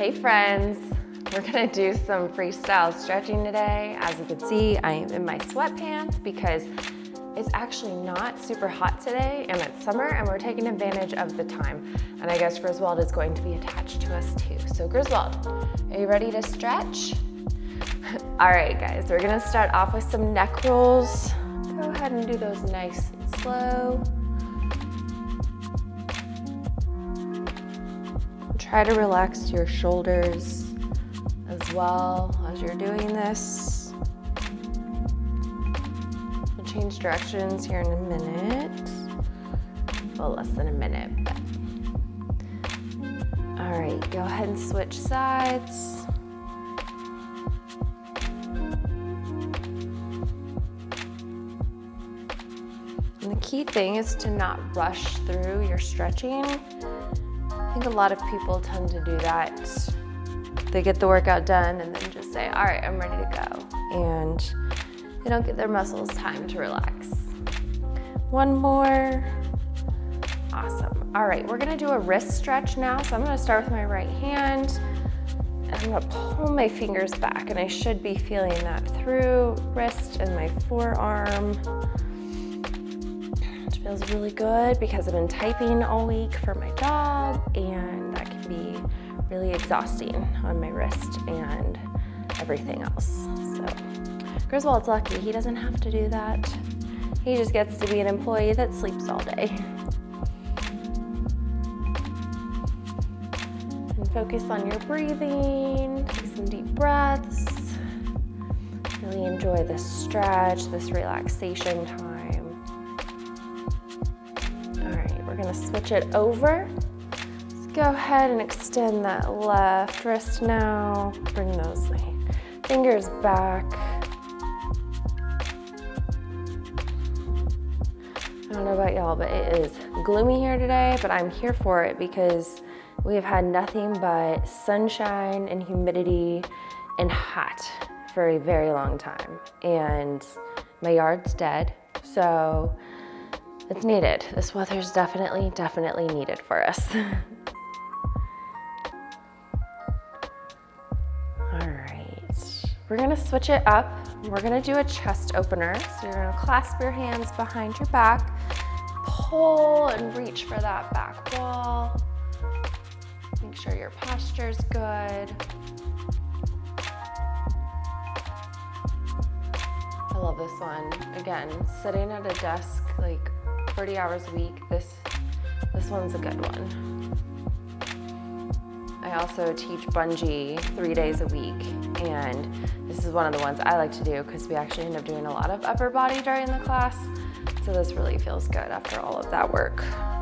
Hey friends, we're gonna do some freestyle stretching today. As you can see, I am in my sweatpants because it's actually not super hot today and it's summer and we're taking advantage of the time. And I guess Griswold is going to be attached to us too. So Griswold, are you ready to stretch? All right guys, we're gonna start off with some neck rolls. Go ahead and do those nice and slow. Try to relax your shoulders as well as you're doing this. We'll change directions here in a minute. Well, less than a minute, but. All right, go ahead and switch sides. And the key thing is to not rush through your stretching. I think a lot of people tend to do that. They get the workout done and then just say, all right, I'm ready to go. And they don't give their muscles time to relax. One more. Awesome. All right, we're gonna do a wrist stretch now. So I'm gonna start with my right hand and I'm gonna pull my fingers back and I should be feeling that through wrist and my forearm. Feels really good because I've been typing all week for my job and that can be really exhausting on my wrist and everything else. So Griswold's lucky, he doesn't have to do that. He just gets to be an employee that sleeps all day. And focus on your breathing, take some deep breaths. Really enjoy this stretch, this relaxation time. We're gonna switch it over. Let's go ahead and extend that left wrist now. Bring those fingers back. I don't know about y'all, but it is gloomy here today, but I'm here for it because we have had nothing but sunshine and humidity and hot for a very long time. And my yard's dead, so it's needed. This weather's definitely needed for us. All right, we're gonna switch it up. We're gonna do a chest opener. So you're gonna clasp your hands behind your back, pull and reach for that back wall. Make sure your posture's good. I love this one. Again, sitting at a desk like 30 hours a week, this one's a good one. I also teach bungee 3 days a week, and this is one of the ones I like to do because we actually end up doing a lot of upper body during the class, so this really feels good after all of that work. All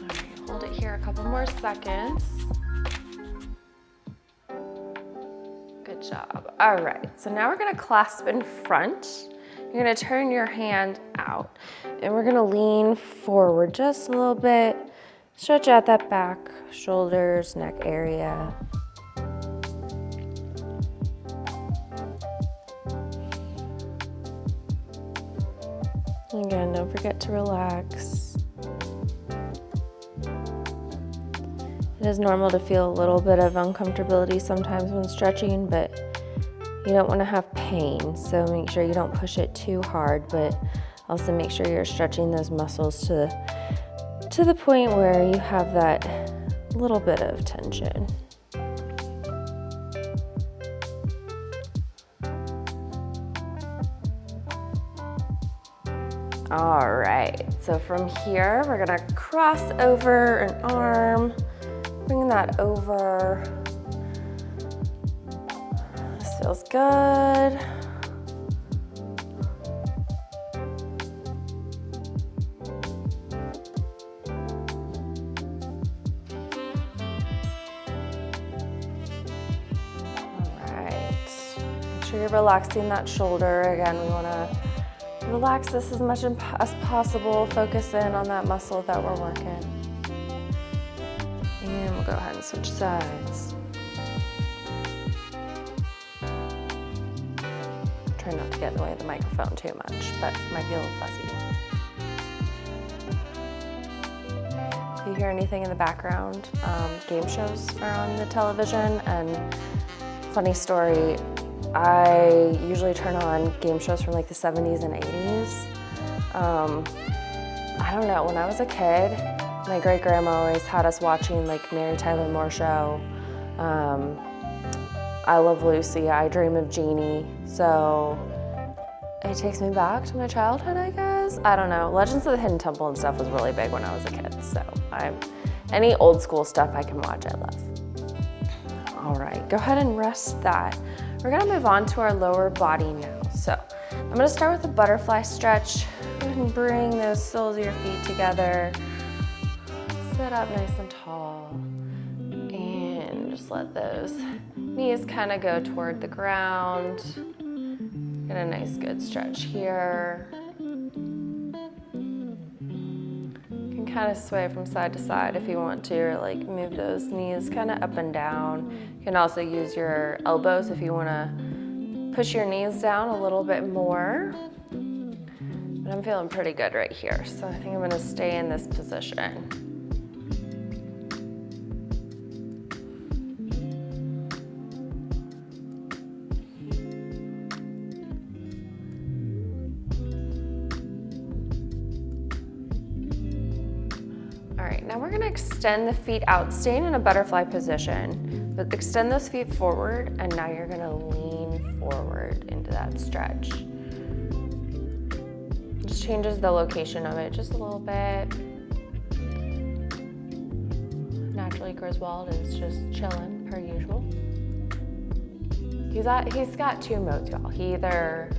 right, hold it here a couple more seconds. Good job. All right, so now we're gonna clasp in front. You're gonna turn your hand out and we're gonna lean forward just a little bit. Stretch out that back, shoulders, neck area. Again, don't forget to relax. It is normal to feel a little bit of uncomfortability sometimes when stretching, but you don't want to have pain, so make sure you don't push it too hard, but also make sure you're stretching those muscles to the point where you have that little bit of tension. All right, so from here, we're gonna cross over an arm, bring that over. Feels good. All right. Make sure you're relaxing that shoulder. Again, we want to relax this as much as possible. Focus in on that muscle that we're working. And we'll go ahead and switch sides. Try not to get in the way of the microphone too much, but it might be a little fuzzy. If you hear anything in the background, game shows are on the television, and funny story, I usually turn on game shows from like the 70s and 80s. I don't know, when I was a kid, my great grandma always had us watching like Mary Tyler Moore Show, I Love Lucy, I Dream of Jeannie, so it takes me back to my childhood, I guess. I don't know, Legends of the Hidden Temple and stuff was really big when I was a kid, so any old school stuff I can watch, I love. All right, go ahead and rest that. We're gonna move on to our lower body now. So I'm gonna start with a butterfly stretch. Go ahead and bring those soles of your feet together. Sit up nice and tall. And just let those knees kind of go toward the ground. Get a nice good stretch here. You can kind of sway from side to side if you want to, or like move those knees kind of up and down. You can also use your elbows if you want to push your knees down a little bit more. But I'm feeling pretty good right here, so I think I'm going to stay in this position. All right, now we're gonna extend the feet out, staying in a butterfly position, but extend those feet forward, and now you're gonna lean forward into that stretch. Just changes the location of it just a little bit. Naturally, Griswold is just chilling per usual. He's got two modes, y'all. He either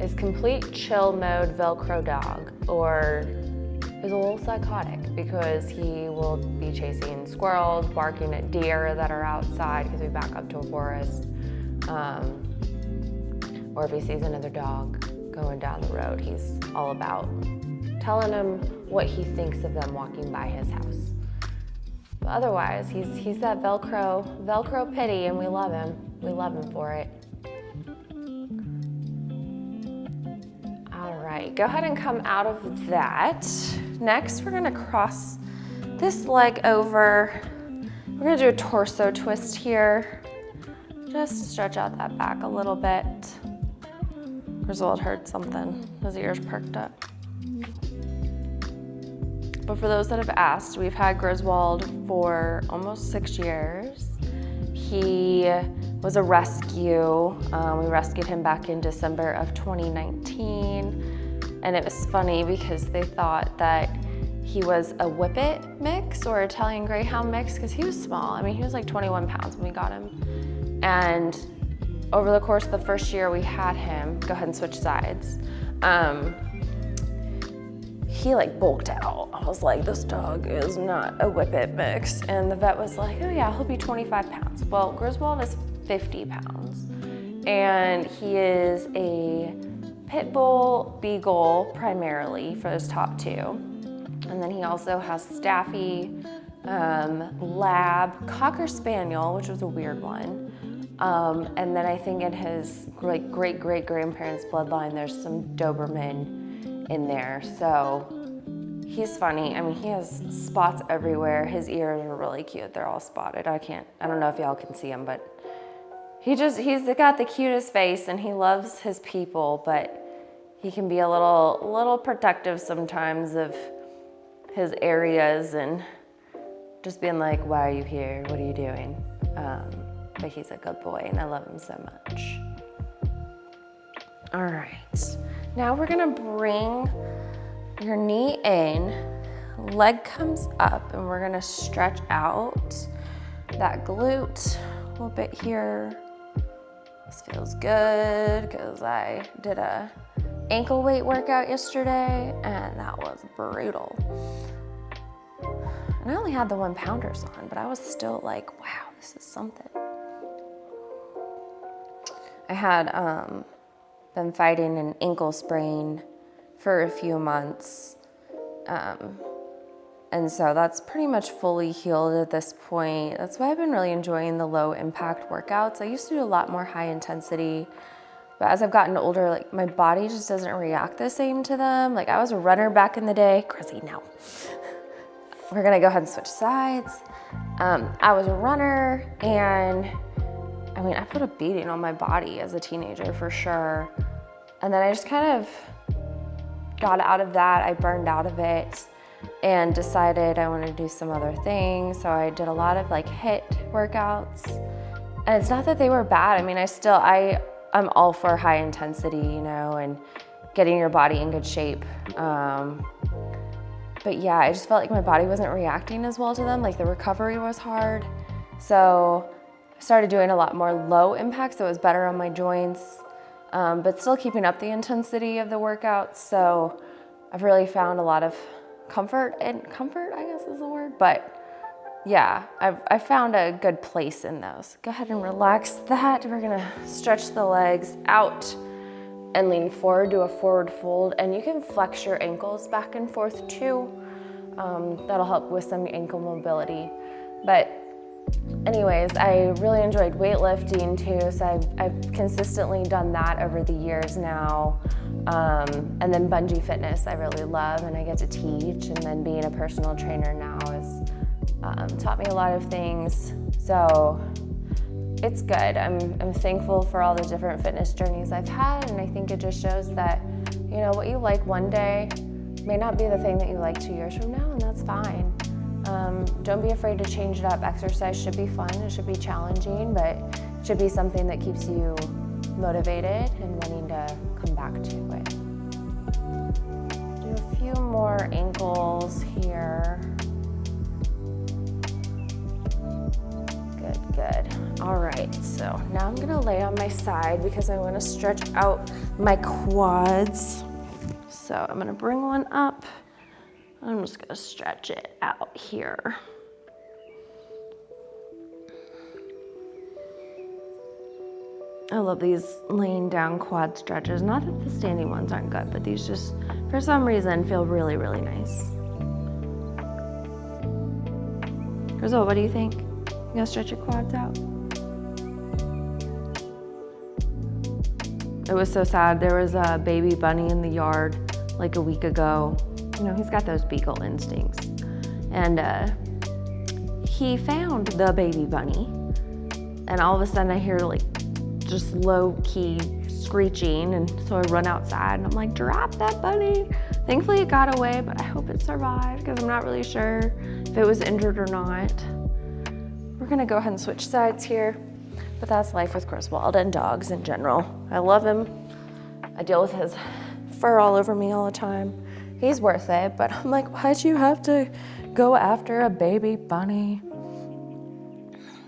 is complete chill mode Velcro dog, or is a little psychotic because he will be chasing squirrels, barking at deer that are outside because we back up to a forest. Or if he sees another dog going down the road, he's all about telling him what he thinks of them walking by his house. But otherwise, he's that Velcro pity, and we love him. We love him for it. All right, go ahead and come out of that. Next, we're gonna cross this leg over. We're gonna do a torso twist here, just to stretch out that back a little bit. Griswold heard something, his ears perked up. But for those that have asked, we've had Griswold for almost 6 years. He was a rescue. We rescued him back in December of 2019. And it was funny because they thought that he was a Whippet mix or Italian Greyhound mix because he was small. I mean, he was like 21 pounds when we got him. And over the course of the first year we had him, go ahead and switch sides, he like bulked out. I was like, this dog is not a Whippet mix. And the vet was like, oh yeah, he'll be 25 pounds. Well, Griswold is 50 pounds. And he is a Pit Bull Beagle primarily for those top two. And then he also has Staffy, Lab, Cocker Spaniel, which was a weird one. And then I think in his great-great-grandparents' bloodline, there's some Doberman in there. So he's funny. I mean, he has spots everywhere. His ears are really cute. They're all spotted. I don't know if y'all can see him, but he's got the cutest face, and he loves his people, but he can be a little protective sometimes of his areas and just being like, why are you here? What are you doing? But he's a good boy, and I love him so much. All right, now we're gonna bring your knee in, leg comes up, and we're gonna stretch out that glute a little bit here. This feels good because I did a ankle weight workout yesterday, and that was brutal. And I only had the 1 pounders on, but I was still like, wow, this is something. I had been fighting an ankle sprain for a few months. And so that's pretty much fully healed at this point. That's why I've been really enjoying the low impact workouts. I used to do a lot more high intensity, but as I've gotten older, like my body just doesn't react the same to them. Like I was a runner back in the day, crazy now. we're gonna go ahead and switch sides. I was a runner, and I mean, I put a beating on my body as a teenager for sure. And then I just kind of got out of that. I burned out of it and decided I wanted to do some other things. So I did a lot of like HIIT workouts. And it's not that they were bad. I mean, I'm all for high intensity, you know, and getting your body in good shape. But yeah, I just felt like my body wasn't reacting as well to them. Like the recovery was hard. So I started doing a lot more low impact, so it was better on my joints, but still keeping up the intensity of the workouts. So I've really found a lot of comfort, I guess is the word, but yeah, I found a good place in those. Go ahead and relax that. We're gonna stretch the legs out and lean forward, do a forward fold, and you can flex your ankles back and forth too. That'll help with some ankle mobility. But anyways, I really enjoyed weightlifting too, so I've consistently done that over the years now. And then bungee fitness I really love, and I get to teach, and then being a personal trainer now has taught me a lot of things. So it's good. I'm thankful for all the different fitness journeys I've had, and I think it just shows that, you know, what you like one day may not be the thing that you like 2 years from now, and that's fine. Don't be afraid to change it up. Exercise should be fun, it should be challenging, but it should be something that keeps you motivated and wanting to come back to it. Do a few more ankles here. Good. All right, so now I'm gonna lay on my side because I wanna stretch out my quads. So I'm gonna bring one up. I'm just gonna stretch it out here. I love these laying down quad stretches. Not that the standing ones aren't good, but these just, for some reason, feel really, really nice. Griswold, what do you think? You gonna stretch your quads out? It was so sad. There was a baby bunny in the yard like a week ago. You know, he's got those beagle instincts. And he found the baby bunny. And all of a sudden I hear like just low key screeching. And so I run outside and I'm like, drop that bunny. Thankfully it got away, but I hope it survived because I'm not really sure if it was injured or not. We're gonna go ahead and switch sides here, but that's life with Griswold and dogs in general. I love him. I deal with his fur all over me all the time. He's worth it, but I'm like, why'd you have to go after a baby bunny?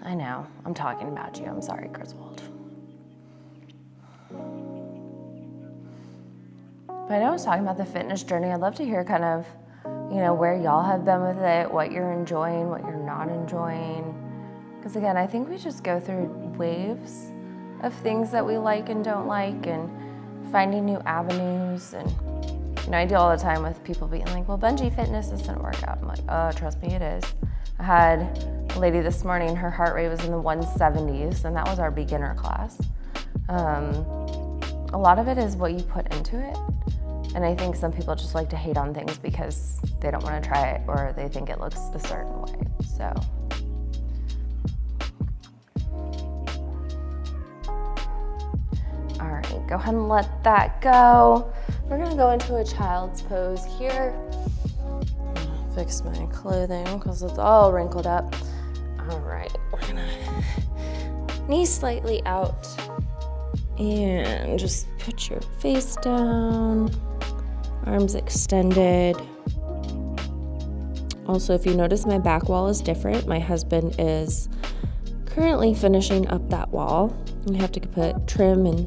I know, I'm talking about you. I'm sorry, Griswold. But I know I was talking about the fitness journey. I'd love to hear kind of, you know, where y'all have been with it, what you're enjoying, what you're not enjoying. Because again, I think we just go through waves of things that we like and don't like, and finding new avenues. And you know, I deal all the time with people being like, well, bungee fitness isn't a workout. I'm like, oh, trust me, it is. I had a lady this morning, her heart rate was in the 170s, and that was our beginner class. A lot of it is what you put into it. And I think some people just like to hate on things because they don't want to try it or they think it looks a certain way. So. All right, go ahead and let that go. We're gonna go into a child's pose here. Fix my clothing because it's all wrinkled up. All right, we're gonna knees slightly out and just put your face down, arms extended. Also, if you notice, my back wall is different. My husband is currently finishing up that wall. You have to put trim and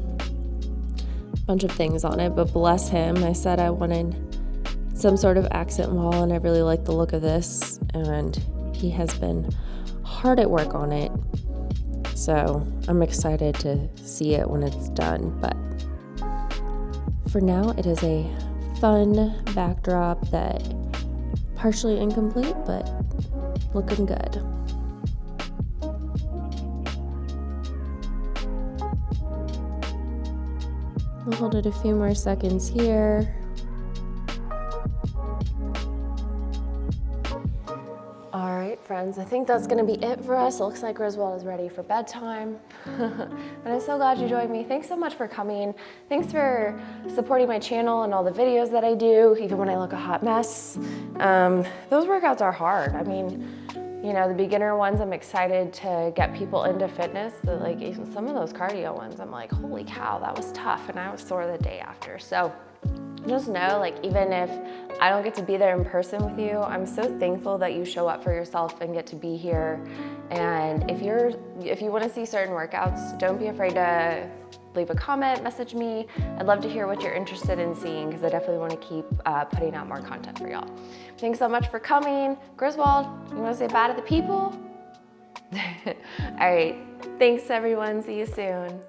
a bunch of things on it, but bless him, I said I wanted some sort of accent wall, and I really like the look of this, and he has been hard at work on it, so I'm excited to see it when it's done. But for now, it is a fun backdrop that partially incomplete, but looking good. We'll hold it a few more seconds here. friends, I think that's gonna be it for us. It looks like Griswold is ready for bedtime. But I'm so glad you joined me. Thanks so much for coming. Thanks for supporting my channel and all the videos that I do, even when I look a hot mess. Those workouts are hard. I mean, you know, the beginner ones, I'm excited to get people into fitness, but like even some of those cardio ones, I'm like, holy cow, that was tough, and I was sore the day after. So just know, like, even if I don't get to be there in person with you, I'm so thankful that you show up for yourself and get to be here. And if you want to see certain workouts, don't be afraid to leave a comment, message me. I'd love to hear what you're interested in seeing, because I definitely want to keep putting out more content for y'all. Thanks so much for coming. Griswold, you want to say bye to the people? All right, thanks everyone, see you soon.